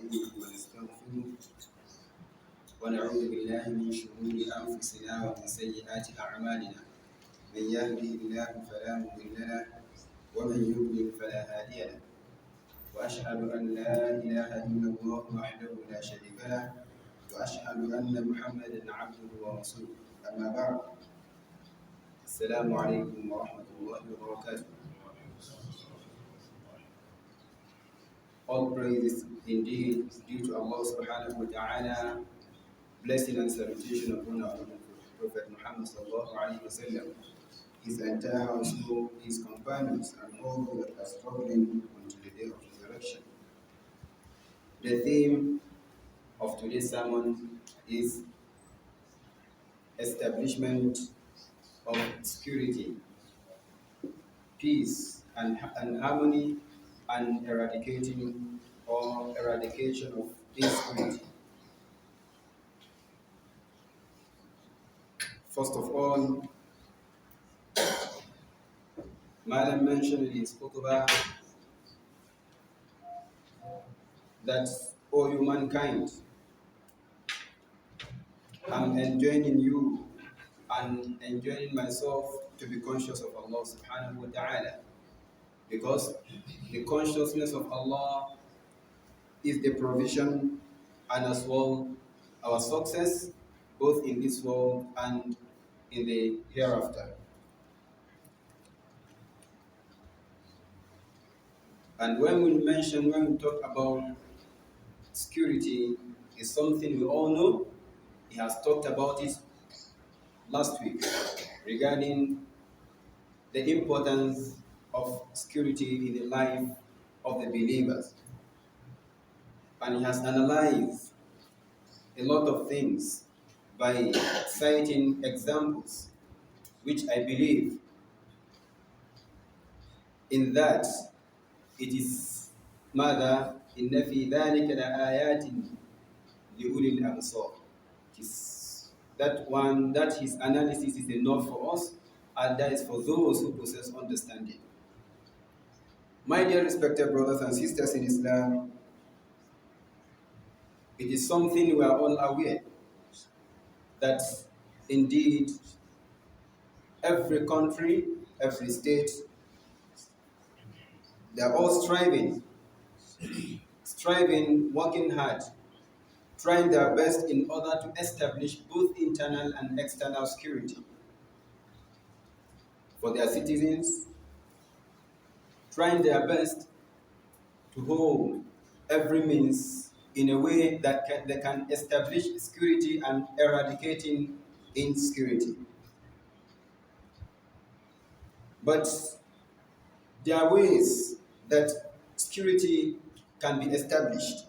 ونستعينه ونستغفره ونعوذ بالله من شرور أنفسنا ومن سيئات أعمالنا من يهده الله فلا مضل له ومن يضلل فلا هادي له وأشهد أن لا إله إلا الله وحده لا شريك له وأشهد أن محمدا عبده ورسوله أما بعد السلام عليكم ورحمة الله وبركاته. All praise indeed due to Allah subhanahu wa ta'ala, blessing and salutation upon our Prophet Muhammad sallallahu alayhi wa sallam, his entire household, his companions, and all who are struggling until the day of resurrection. The theme of today's sermon is establishment of security, peace, and harmony, and eradicating or eradication of insecurity. First of all, Malam mentioned in his khutbah that, O humankind, I'm enjoining you and enjoining myself to be conscious of Allah subhanahu wa ta'ala, because the consciousness of Allah is the provision and as well our success both in this world and in the hereafter. And when we talk about security, is something we all know. He has talked about it last week regarding the importance of security in the life of the believers. And he has analyzed a lot of things by citing examples, which I believe in that it is ماذا إن في ذلك لآيات لأولي الأبصار. It is that one, that his analysis is enough for us, and that is for those who possess understanding. My dear respected brothers and sisters in Islam, it is something we are all aware that indeed every country, every state, they are all striving, working hard, trying their best in order to establish both internal and external security for their citizens, trying their best to hold every means in a way that they can establish security and eradicating insecurity. But there are ways that security can be established.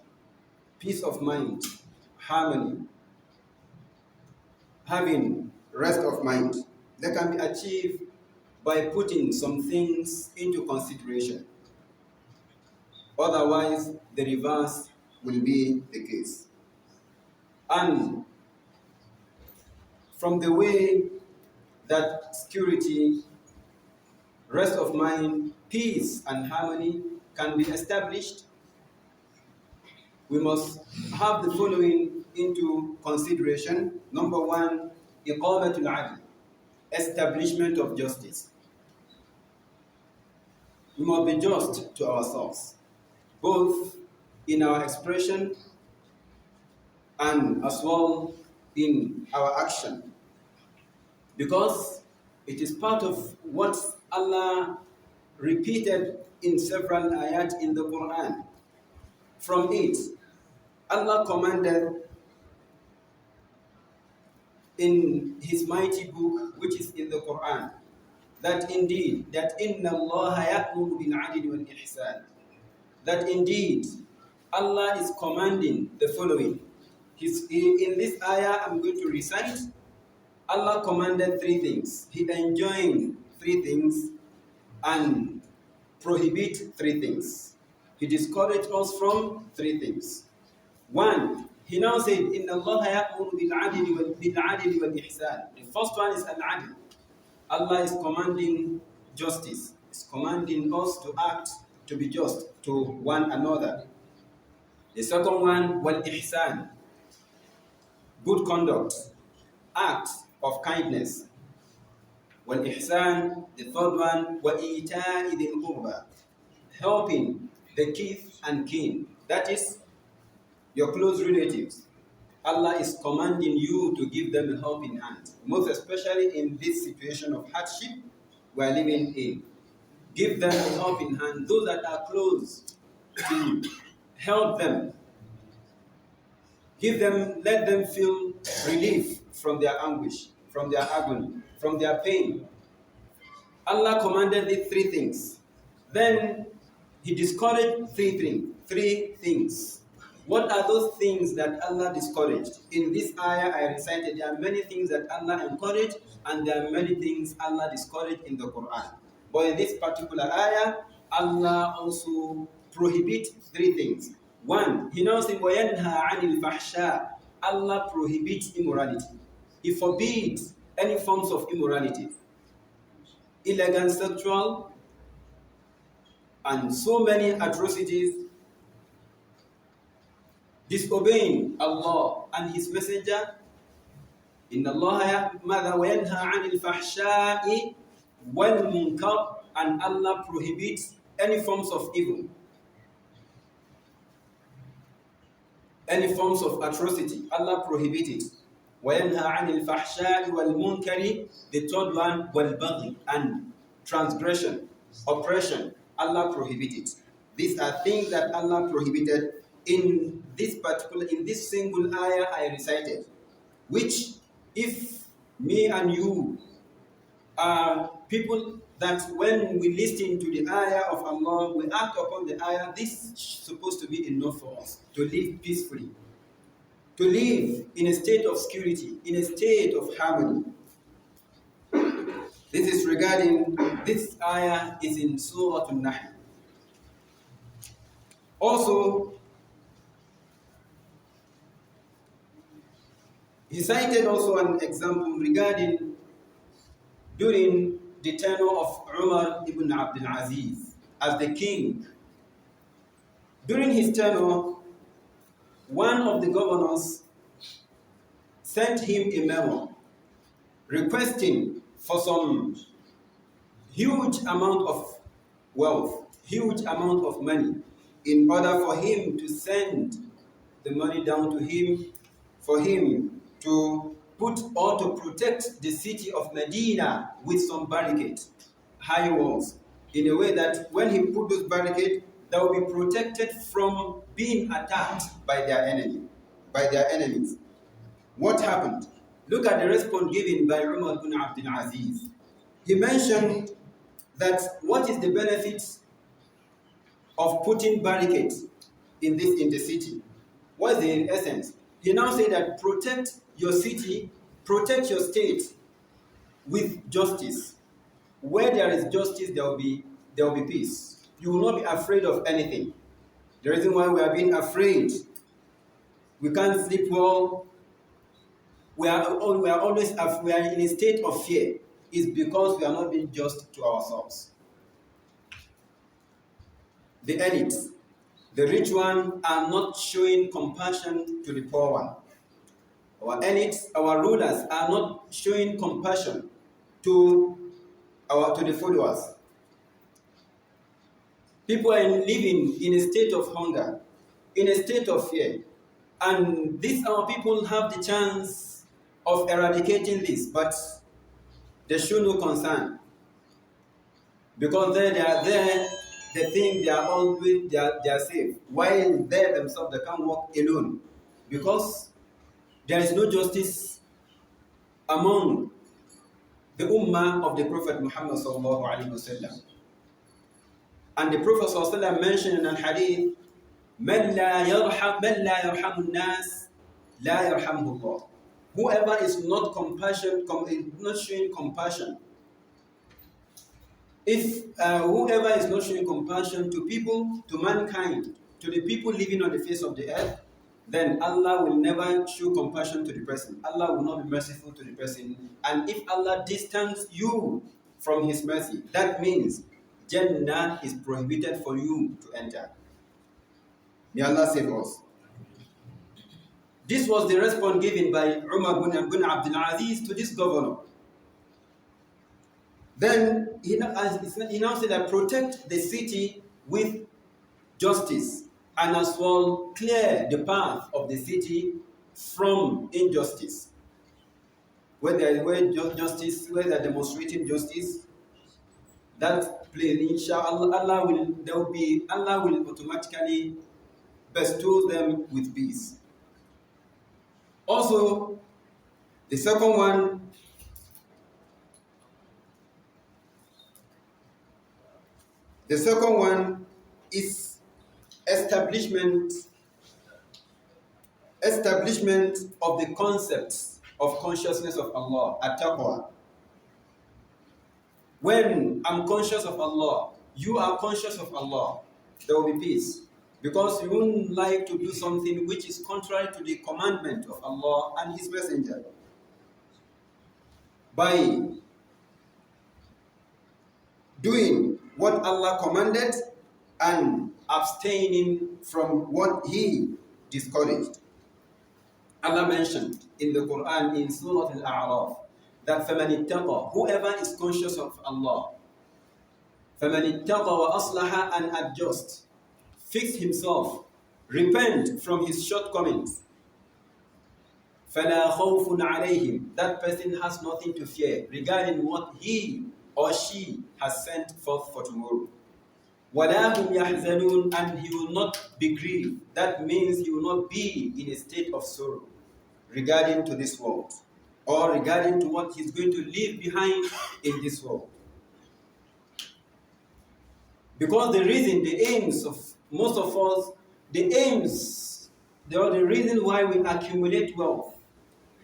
Peace of mind, harmony, having rest of mind, that can be achieved by putting some things into consideration. Otherwise, the reverse will be the case. And from the way that security, rest of mind, peace, and harmony can be established, we must have the following into consideration. Number one, iqamatul adl, establishment of justice. We must be just to ourselves, both in our expression and as well in our action, because it is part of what Allah repeated in several ayat in the Quran. From it, Allah commanded in his mighty book, which is in the Quran, that indeed, that inna Allah ya'muru bil 'adli wal ihsan, that indeed Allah is commanding the following. In this ayah I'm going to recite, Allah commanded three things. He enjoined three things and prohibit three things. He discouraged us from three things. One, he now said, Inna Allah ya'muru bil 'adli wal ihsan. The first one is al-'adl. Allah is commanding justice. He's commanding us to act, to be just to one another. The second one, wal-ihsan, good conduct, act of kindness. Wal-ihsan, the third one, wa-ita'i dhil qurba, helping the kith and kin, that is your close relatives. Allah is commanding you to give them a helping hand, most especially in this situation of hardship we are living in. Give them a helping hand, those that are close to you. Help them. Give them, let them feel relief from their anguish, from their agony, from their pain. Allah commanded these three things. Then He discouraged three things. What are those things that Allah discouraged? In this ayah I recited, there are many things that Allah encouraged and there are many things Allah discouraged in the Quran. But in this particular ayah, Allah also prohibits three things. One, He now says, وَيَنْهَى عَنِ الْفَحْشَاءِ, Allah prohibits immorality. He forbids any forms of immorality. Illegal sexual, and so many atrocities, disobeying Allah and His Messenger. Inna Allah وَيَنْهَى عَنِ الْفَحْشَاءِ وَالْمُنْكَرِ, and Allah prohibits any forms of evil, any forms of atrocity. Allah prohibits it. وَيَنْهَى عَنِ الْفَحْشَاءِ وَالْمُنْكَرِ, the third one, وَالْبَغْيِ, and transgression, oppression. Allah prohibited. These are things that Allah prohibited in this single ayah I recited, which if me and you are people that when we listen to the ayah of Allah, we act upon the ayah, this is supposed to be enough for us to live peacefully, to live in a state of security, in a state of harmony. This is regarding, this ayah is in Surah An-Nahl. Also, he cited also an example regarding during the tenure of Umar ibn Abdul Aziz as the king. During his tenure, one of the governors sent him a memo requesting for some huge amount of wealth, huge amount of money, in order for him to send the money down to him, for him to put or to protect the city of Medina with some barricades, high walls, in a way that when he put those barricades, they will be protected from being attacked by their enemies. What happened? Look at the response given by Umar ibn Abdul Aziz. He mentioned that what is the benefit of putting barricades in the city? What is the essence? He now said that protect your city, protect your state with justice. Where there is justice, there will be peace. You will not be afraid of anything. The reason why we are being afraid, we can't sleep well, we are in a state of fear, is because we are not being just to ourselves. The elites, the rich ones, are not showing compassion to the poor one. Our elites, our rulers, are not showing compassion to the followers. People are living in a state of hunger, in a state of fear, and these our people have the chance of eradicating this, but they show no concern, because they are there. They think they are always they are safe, while they themselves they can't walk alone, because there is no justice among the ummah of the Prophet Muhammad sallallahu alaihi wasallam. And the Prophet sallallahu alaihi wasallam mentioned in a hadith, "Man la yarham nas, la yarhamhu Allah." Whoever is not showing compassion. If whoever is not showing compassion to people, to mankind, to the people living on the face of the earth, then Allah will never show compassion to the person. Allah will not be merciful to the person. And if Allah distances you from His mercy, that means Jannah is prohibited for you to enter. May Allah save us. This was the response given by Umar bin Abdul Aziz to this governor. Then he now said that protect the city with justice and as well clear the path of the city from injustice. Where there is justice, where they are demonstrating justice, that place, inshallah, Allah will automatically bestow them with peace. Also, the second one is establishment of the concepts of consciousness of Allah, at-taqwa. When I'm conscious of Allah, you are conscious of Allah, there will be peace. Because you wouldn't like to do something which is contrary to the commandment of Allah and His Messenger. By doing what Allah commanded and abstaining from what He discouraged. Allah mentioned in the Quran in Surah Al-A'raf that فَمَنِ اتَّقَى, whoever is conscious of Allah, فَمَنِ اتَّقَى وَأَصْلَحَ, and adjust, fix himself, repent from his shortcomings, فَلَا خَوْفٌ عَلَيْهِمْ, that person has nothing to fear regarding what he or she has sent forth for tomorrow. وَلَا هُمْ يَحْزَنُونَ, and he will not be grieved. That means he will not be in a state of sorrow regarding to this world or regarding to what he's going to leave behind in this world. Because the reason, the aims of most of us, the reason why we accumulate wealth,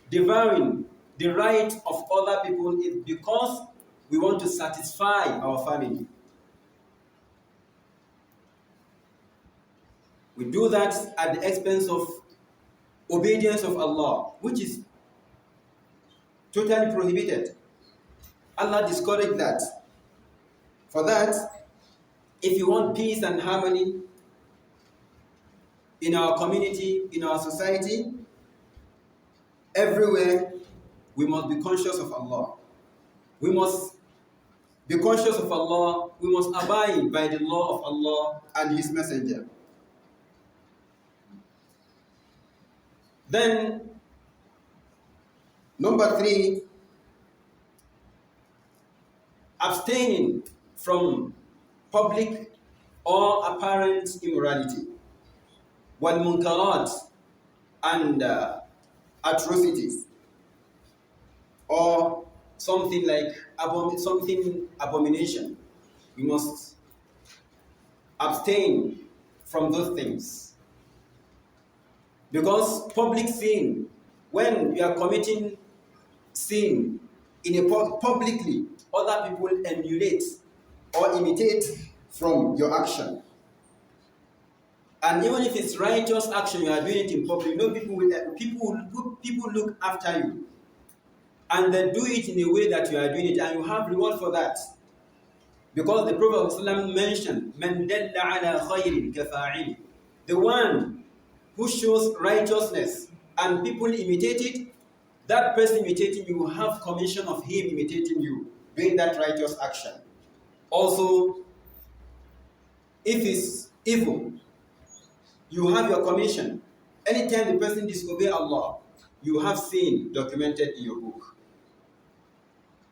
devouring the right of other people, is because we want to satisfy our family. We do that at the expense of obedience of Allah, which is totally prohibited. Allah discouraged that. For that, if you want peace and harmony in our community, in our society, everywhere, we must be conscious of Allah. We must be conscious of Allah. We must abide by the law of Allah and His Messenger. Then, number 3, abstaining from public or apparent immorality, wal munkarat, and atrocities, or something like abomination. We must abstain from those things. Because public sin, when you are committing sin in a publicly, other people emulate or imitate from your action. And even if it's righteous action, you are doing it in public, you know, people look after you. And they do it in a way that you are doing it, and you have reward for that. Because the Prophet ﷺ mentioned, "Man dalla ala khayrin kafa'ili," the one who shows righteousness and people imitate it, that person imitating you will have commission of him imitating you, doing that righteous action. Also, if it's evil, you have your commission. Anytime the person disobeys Allah, you have sin documented in your book.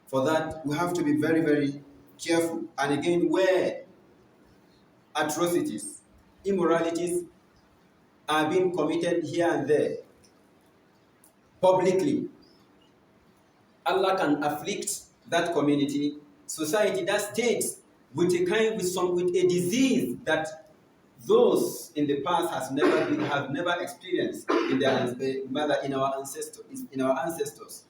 For that, we have to be very, very careful. And again, where atrocities, immoralities are being committed here and there, publicly, Allah can afflict that community, society, that state with a disease that those in the past have never experienced in our ancestors.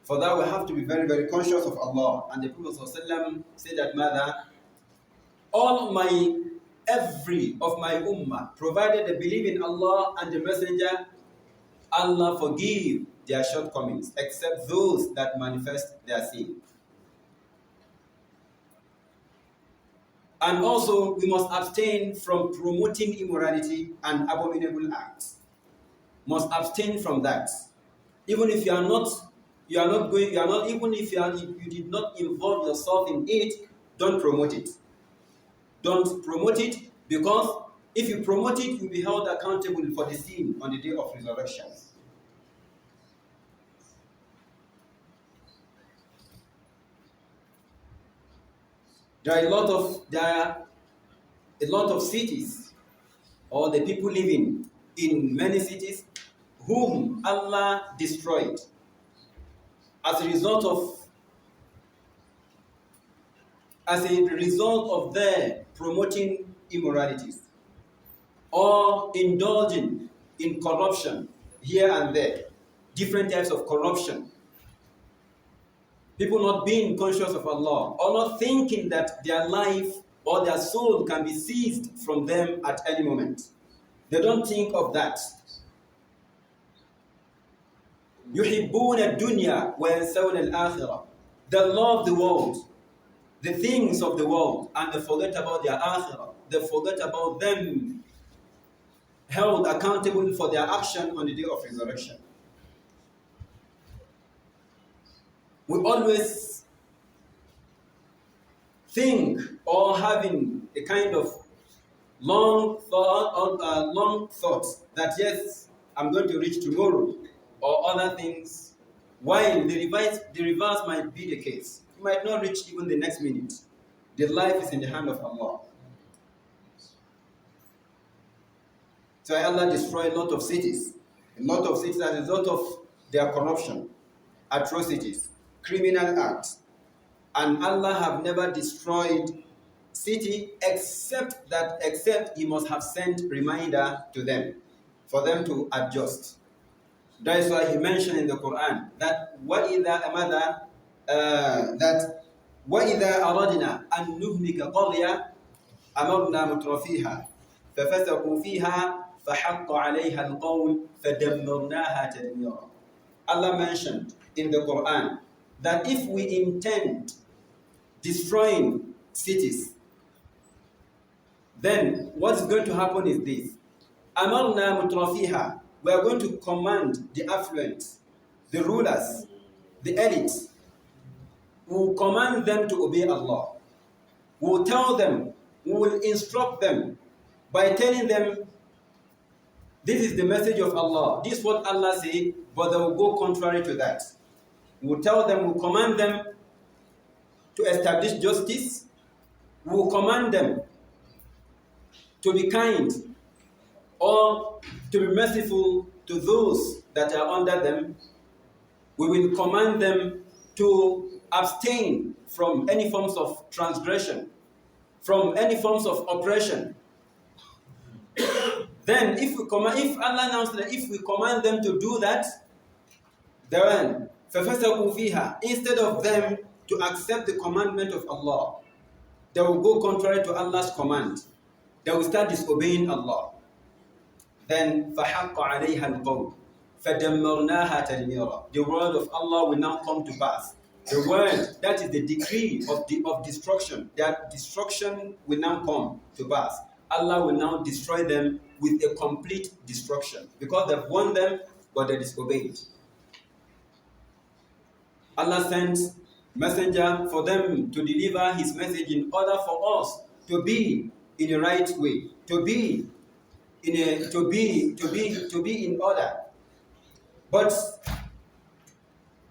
For that, we have to be very, very conscious of Allah. And the Prophet ﷺ said that, every of my ummah, provided they believe in Allah and the Messenger, Allah forgive their shortcomings, except those that manifest their sin. And also, we must abstain from promoting immorality and abominable acts. must abstain from that. Even if even if you did not involve yourself in it, don't promote it. Don't promote it, because if you promote it, you'll be held accountable for the sin on the day of resurrection. There are a lot of cities, or the people living in many cities, whom Allah destroyed as a result of their promoting immoralities or indulging in corruption here and there, different types of corruption. People not being conscious of Allah, or not thinking that their life or their soul can be seized from them at any moment. They don't think of that. يُحِبُّونَ الدُّنْيَا وَيَنْسَوْنَ الْآخِرَةِ. They love the world, the things of the world, and they forget about their akhirah. They forget about them held accountable for their action on the day of resurrection. We always think, or having a kind of long thought that yes, I'm going to reach tomorrow, or other things, while the reverse might be the case. You might not reach even the next minute. The life is in the hand of Allah. So Allah destroyed a lot of cities as a result of their corruption, atrocities, criminal acts. And Allah have never destroyed city except He must have sent reminder to them for them to adjust. That is why He mentioned in the Quran that وَإِذَا أَرَدْنَا أَن نُهْلِكَ قَرْيَةً أَمَرْنَا مُتْرَفِيهَا فَفَسَقُوا فِيهَا فَحَقَّ عَلَيْهَا الْقَوْلُ فَدَمَّرْنَاهَا تَدْمِيرًا. Allah mentioned in the Quran that if we intend destroying cities, then what's going to happen is this. أَمَرْنَا مُتْرَفِيهَا. We are going to command the affluent, the rulers, the elites. We will command them to obey Allah. We will tell them, we will instruct them by telling them, this is the message of Allah. This is what Allah said, but they will go contrary to that. We will tell them, we will command them to establish justice. We will command them to be kind or to be merciful to those that are under them. We will command them to abstain from any forms of transgression, from any forms of oppression. Then if Allah announced that if we command them to do that, then فَفَسَقُوا فِيهَا, instead of them to accept the commandment of Allah, they will go contrary to Allah's command. They will start disobeying Allah. Then فَحَقَّ عَلَيْهَا الْقَوْلُ فَدَمَّرْنَاهَا تَدْمِيرًا. The word of Allah will now come to pass. The word, that is the decree of destruction. That destruction will now come to pass. Allah will now destroy them with a complete destruction, because they've warned them, but they disobeyed. Allah sends messenger for them to deliver His message in order for us to be in the right way, to be in order. But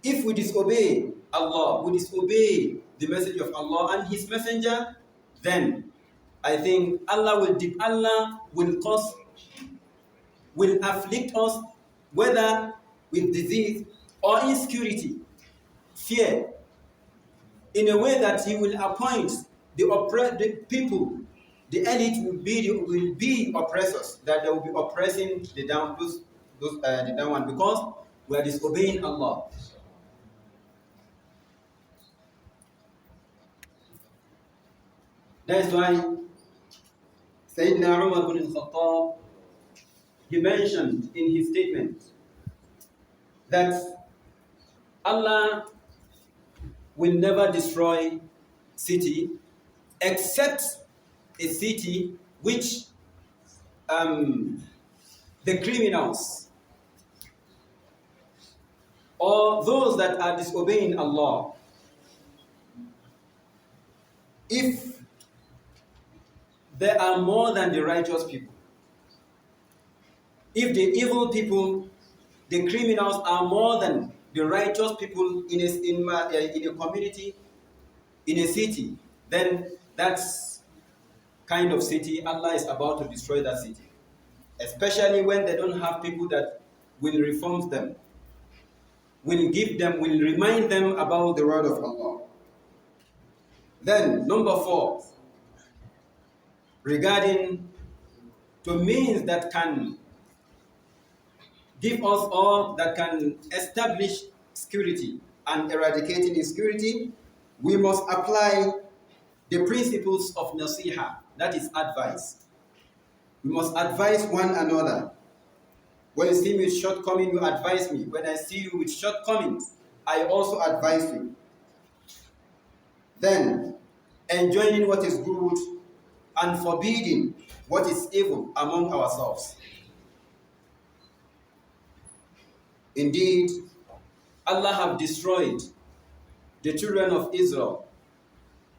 if we disobey Allah, we disobey the message of Allah and His messenger, then I think Allah will afflict us, whether with disease or insecurity, fear, in a way that He will appoint the people, the elite will be oppressors, that they will be oppressing the down one, because we are disobeying Allah. That is why Sayyidina Umar ibn al-Khattab, he mentioned in his statement that Allah will never destroy city except a city which the criminals or those that are disobeying Allah, if there are more than the righteous people, if the evil people, the criminals are more than the righteous people in a community, in a city, then that's kind of city, Allah is about to destroy that city. Especially when they don't have people that will reform them, will remind them about the word of Allah. Then, number 4, regarding to means that can give us all, that can establish security and eradicating insecurity, we must apply the principles of nasiha, that is advice. We must advise one another. When you see me with shortcomings, you advise me. When I see you with shortcomings, I also advise you. Then, enjoining what is good and forbidding what is evil among ourselves. Indeed, Allah have destroyed the children of Israel,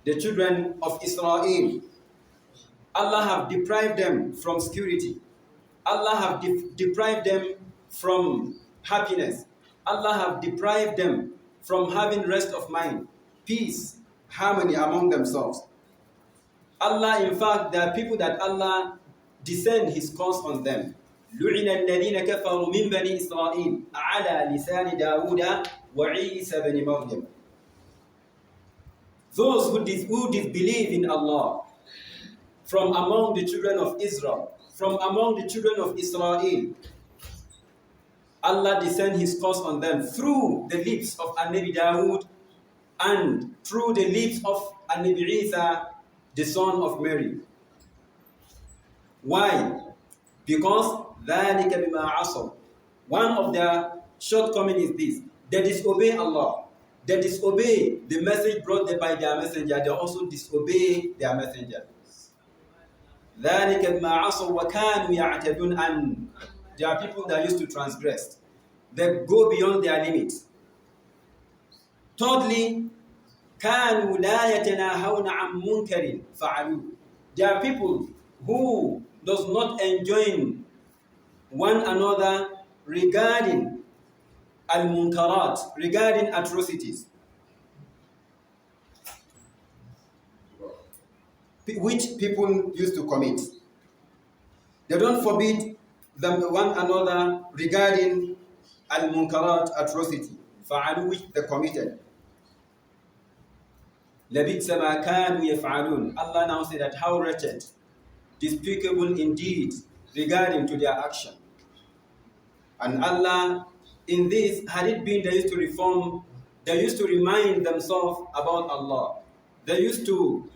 the children of Israel. Allah have deprived them from security. Allah have deprived them from happiness. Allah have deprived them from having rest of mind, peace, harmony among themselves. Allah, in fact, there are people that Allah descend His curse on them. لُعِنَ الَّذِينَ كَفَرُوا مِنْ بَنِي إِسْرَائِيلَ عَلَى لِسَانِ دَاوُودَ وَعِيسَى بْنِ مَرْيَمَ. Those who disbelieve in Allah from among the children of Israel, from among the children of Israel, Allah descend His curse on them through the lips of Nabi Dawood and through the lips of Nabi Isa, the son of Mary. Why? Because ذَلِكَ بِمَا عَصَوْا. One of their shortcomings is this: they disobey Allah. They disobey the message brought by their messenger. They also disobey their messenger. ذَلِكَ بِمَا عَصَوْا وَكَانُوا يَعْتَدُونَ. And there are people that used to transgress. They go beyond their limits. Thirdly, كَانُوا لَا يَتَنَاهَوْنَ عَنْ مُنْكَرٍ فَعَلُوهُ. There are people who does not enjoin one another regarding al-munkarat, regarding atrocities, which people used to commit. They don't forbid them one another regarding al-munkarat, atrocity, fa'alu, which they committed. لَبِئْسَ مَا كَانُوا يَفْعَلُونَ. Allah now said that how wretched, despicable indeed regarding to their action. And Allah, in this, had it been they used to reform, they used to remind themselves about Allah. They used to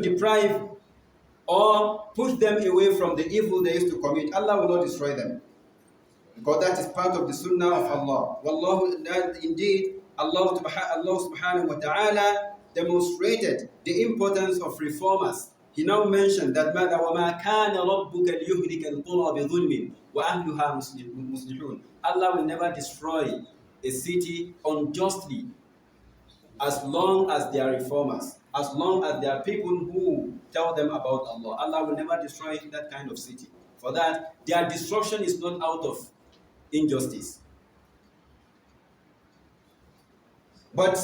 deprive or push them away from the evil they used to commit. Allah will not destroy them, because that is part of the sunnah of Allah. Wallahu, indeed, Allah subhanahu wa ta'ala demonstrated the importance of reformers. He now mentioned that وَمَا كَانَ رَبُّكَ لِيُهْلِكَ الْقُرَى بِظُلْمٍ وَأَهْلُهَا مُصْلِحُونَ. Allah will never destroy a city unjustly as long as they are reformers, as long as there are people who tell them about Allah. Allah will never destroy that kind of city. For that, their destruction is not out of injustice. But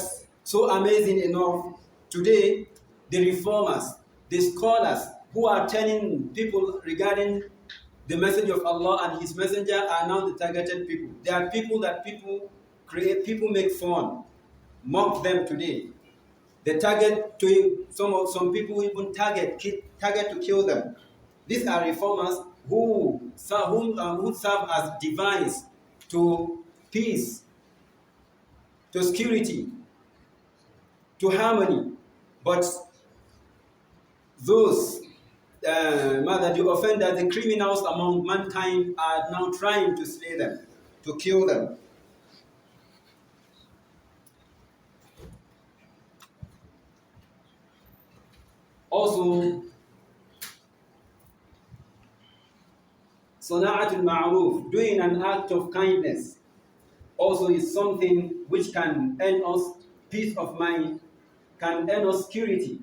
so amazing enough, today, the reformers, the scholars who are telling people regarding the message of Allah and His messenger are now the targeted people. They are people that people make fun, mock them today. They target to some people even target to kill them. These are reformers who serve as divines to peace, to security, to harmony. But those the offenders, the criminals among mankind are now trying to slay them, to kill them. Also, Sana'atul ma'ruf, doing an act of kindness, also is something which can earn us peace of mind, can earn us security.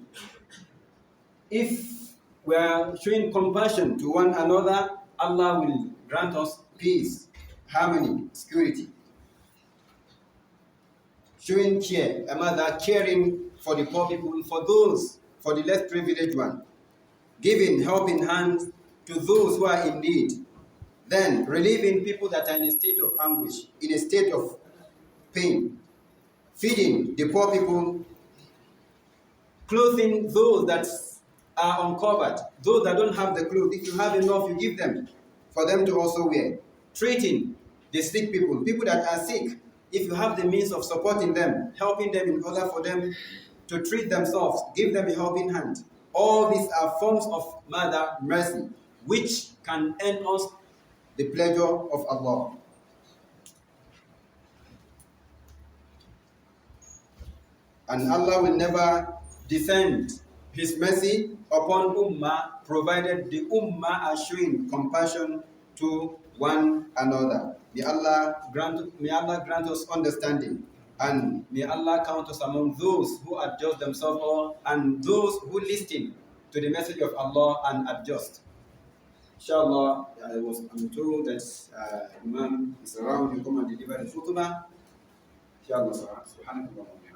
If we are showing compassion to one another, Allah will grant us peace, harmony, security. Showing care, a mother caring for the poor people, for the less privileged one. Giving helping hands to those who are in need. Then relieving people that are in a state of anguish, in a state of pain. Feeding the poor people, clothing those that are uncovered, those that don't have the clothes. If you have enough, you give them for them to also wear. Treating the sick people, people that are sick. If you have the means of supporting them, helping them in order for them to treat themselves, give them a helping hand. All these are forms of mother mercy, which can earn us the pleasure of Allah. And Allah will never descend His mercy upon Ummah, provided the Ummah are showing compassion to one another. May Allah grant us understanding, and may Allah count us among those who adjust themselves all, and those who listen to the message of Allah and adjust. Inshallah, I'm told that Imam is around to come and deliver the khutbah. Inshallah, subhanahu wa ta'ala.